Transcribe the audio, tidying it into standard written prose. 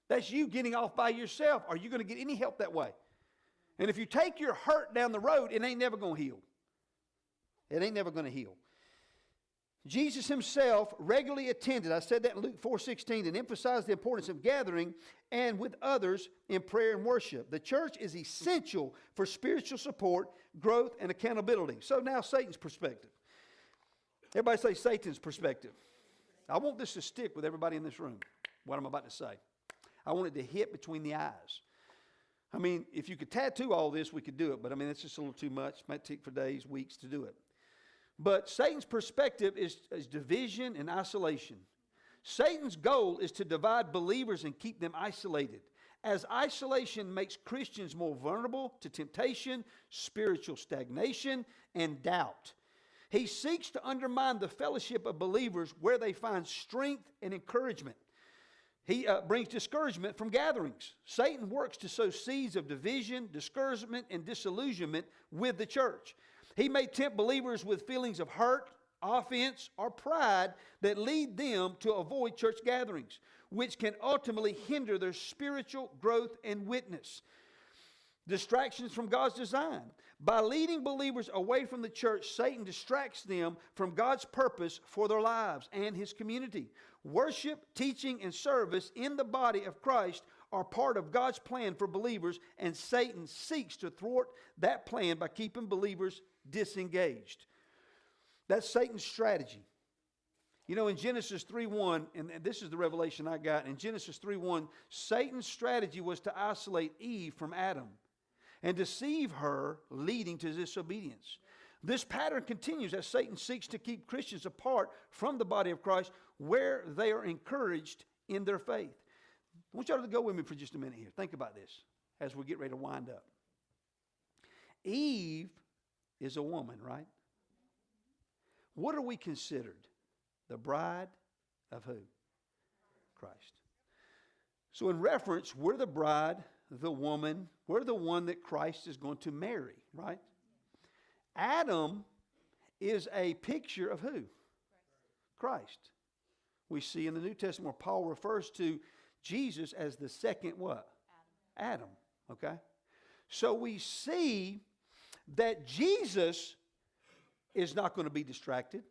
That's you getting off by yourself. Are you going to get any help that way? And if you take your hurt down the road, it ain't never going to heal. It ain't never going to heal. Jesus himself regularly attended, I said that in Luke 4:16, and emphasized the importance of gathering and with others in prayer and worship. The church is essential for spiritual support, growth, and accountability. So now Satan's perspective. Everybody say Satan's perspective. I want this to stick with everybody in this room, what I'm about to say. I want it to hit between the eyes. I mean, if you could tattoo all this, we could do it. But I mean, it's just a little too much. It might take for days, weeks to do it. But Satan's perspective is division and isolation. Satan's goal is to divide believers and keep them isolated, as isolation makes Christians more vulnerable to temptation, spiritual stagnation, and doubt. He seeks to undermine the fellowship of believers where they find strength and encouragement. He brings discouragement from gatherings. Satan works to sow seeds of division, discouragement, and disillusionment with the church. He may tempt believers with feelings of hurt, offense, or pride that lead them to avoid church gatherings, which can ultimately hinder their spiritual growth and witness. Distractions from God's design. By leading believers away from the church, Satan distracts them from God's purpose for their lives and his community. Worship, teaching, and service in the body of Christ are part of God's plan for believers, and Satan seeks to thwart that plan by keeping believers disengaged. That's Satan's strategy. You know, in Genesis 3:1, and this is the revelation I got, in Genesis 3:1, Satan's strategy was to isolate Eve from Adam and deceive her, leading to disobedience. This pattern continues as Satan seeks to keep Christians apart from the body of Christ where they are encouraged in their faith. I want y'all to go with me for just a minute here. Think about this as we get ready to wind up. Eve is a woman, right? What are we considered? The bride of who? Christ. So in reference, we're the bride, the woman, we're the one that Christ is going to marry, right? Adam is a picture of who? Christ. We see in the New Testament where Paul refers to Jesus as the second what? Adam. Okay? So we see that Jesus is not going to be distracted.